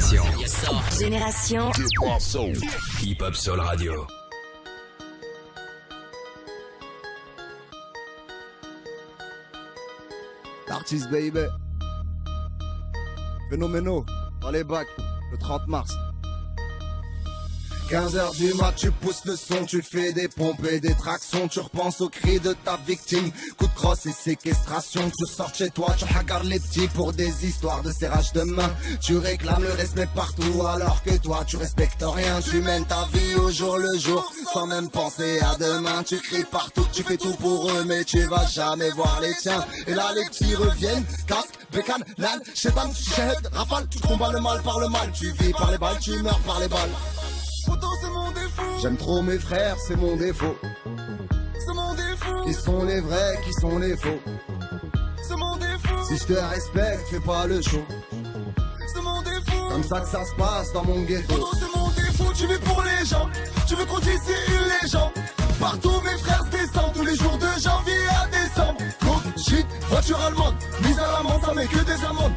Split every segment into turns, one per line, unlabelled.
Génération.
Génération.
Hip Hop Soul Radio.
L'artiste baby. Phénoménaux dans les bacs le 30 mars. 15h du mat, tu pousses le son, tu fais des pompes et des tractions, tu repenses aux cris de ta victime, coup de crosse et séquestration, tu sors chez toi, tu regardes les petits pour des histoires de serrage de main, tu réclames le respect partout alors que toi tu respectes rien, tu mènes ta vie au jour le jour, sans même penser à demain, tu cries partout, tu fais tout pour eux mais tu vas jamais voir les tiens, et là les petits reviennent, casque, bécane, l'âne, chétan, tu shahid, rafale, tu combats le mal par le mal, tu vis par les balles, tu meurs par les balles.
C'est mon défaut.
J'aime trop mes frères, c'est mon défaut.
C'est mon défaut.
Qui sont les vrais, qui sont les faux.
C'est mon défaut.
Si je te respecte, fais pas le show.
C'est mon défaut.
Comme ça que ça se passe dans mon ghetto.
C'est mon défaut. Tu vis pour les gens. Tu veux qu'on dise c'est une légende. Partout mes frères se descendent. Tous les jours de janvier à décembre. Coke, shit, voiture allemande. Mise à l'amende, ça met que des amendes.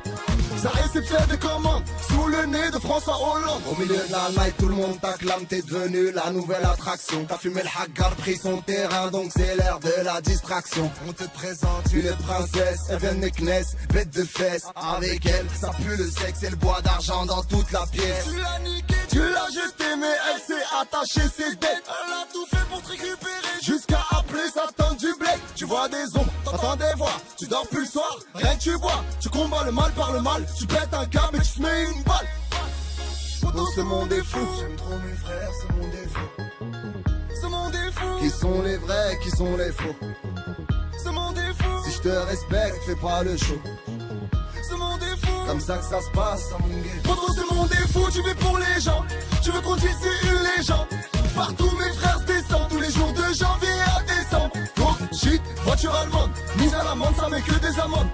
Ça réceptionne des commandes sous le nez de François Hollande. Au milieu de la night, tout le monde t'acclame, t'es devenu la nouvelle attraction. T'as fumé le haggard, pris son terrain, donc c'est l'heure de la distraction. On te présente une princesse, elle vient de Meknès, bête de fesses. Avec elle, ça pue le sexe et le bois d'argent dans toute la pièce. Tu l'as niqué, tu l'as jeté, mais elle s'est attachée ses dettes. Elle a tout fait pour te récupérer, jusqu'à appeler Satan du blé. Tu vois des ombres, t'entends des voix, tu dors plus le soir, rien que tu bois. Tu combats le mal par le mal. Tu pètes un câble et tu te mets une balle. Poto, c'est mon défaut.
J'aime trop mes frères, c'est mon défaut.
C'est mon défaut.
Qui sont les vrais, qui sont les faux.
C'est mon défaut.
Si je te respecte, fais pas le show.
C'est mon défaut.
Comme ça que ça se passe dans mon ghetto.
Poto, c'est mon défaut. Tu vis pour les gens. Tu veux qu'on dise c'est une légende. Partout mes frères se descendent. Tous les jours de janvier à décembre. Donc, shit, voiture allemande. Mise à l'amende, ça met que des amendes.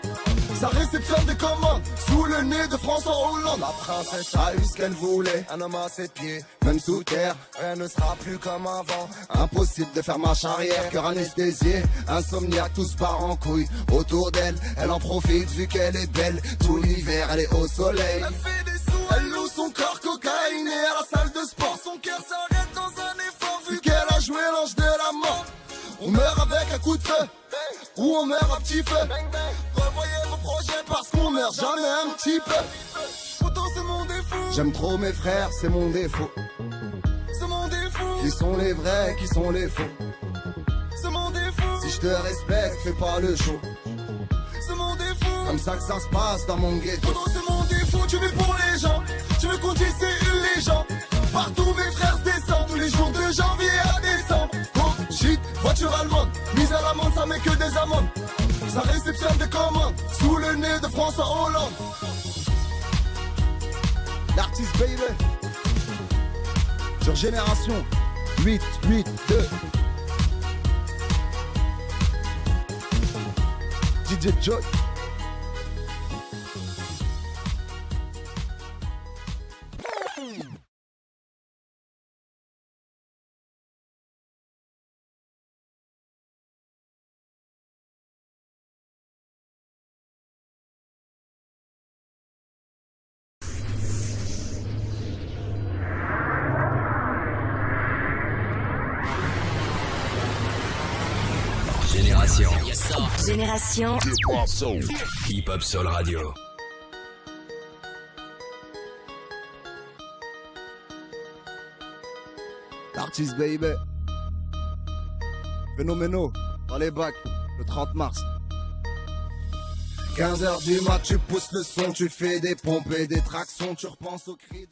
Ça réceptionne des commandes sous le nez de François Hollande.
La princesse a eu ce qu'elle voulait, un homme à ses pieds, même sous terre, rien ne sera plus comme avant. Impossible de faire marche arrière, cœur anesthésié, insomniaque, tous part en couille. Autour d'elle, elle en profite vu qu'elle est belle. Tout l'hiver, elle est au soleil.
Elle fait des sous, elle loue son corps cocaïné à la salle de sport. Son cœur s'arrête dans un effort vu qu'elle a joué l'ange de la mort. On meurt avec un coup de feu, ou on meurt à petit feu. Revoyez vos projets parce qu'on meurt jamais un petit peu. Pourtant c'est mon défaut.
J'aime trop mes frères, c'est mon défaut.
C'est mon défaut.
Qui sont les vrais, qui sont les faux.
C'est mon défaut.
Si je te respecte, fais pas le show.
C'est mon défaut.
Comme ça que ça se passe dans mon ghetto.
Pourtant c'est mon défaut. Tu vis pour les gens. Tu veux qu'on dise c'est une légende. Partout mes frères se descendent. Tous les jours de janvier à décembre. Shit, voiture allemande, mise à l'amende, ça met que des amendes. Ça réceptionne des commandes sous le nez de François Hollande.
L'artiste baby. Sur Génération 882. DJ Joy.
Génération.
Hip Hop Soul Radio.
L'artiste baby. Phénoménaux dans les bacs le 30 mars. 15h du mat, tu pousses le son, tu fais des pompes et des tractions, tu repenses aux cris de...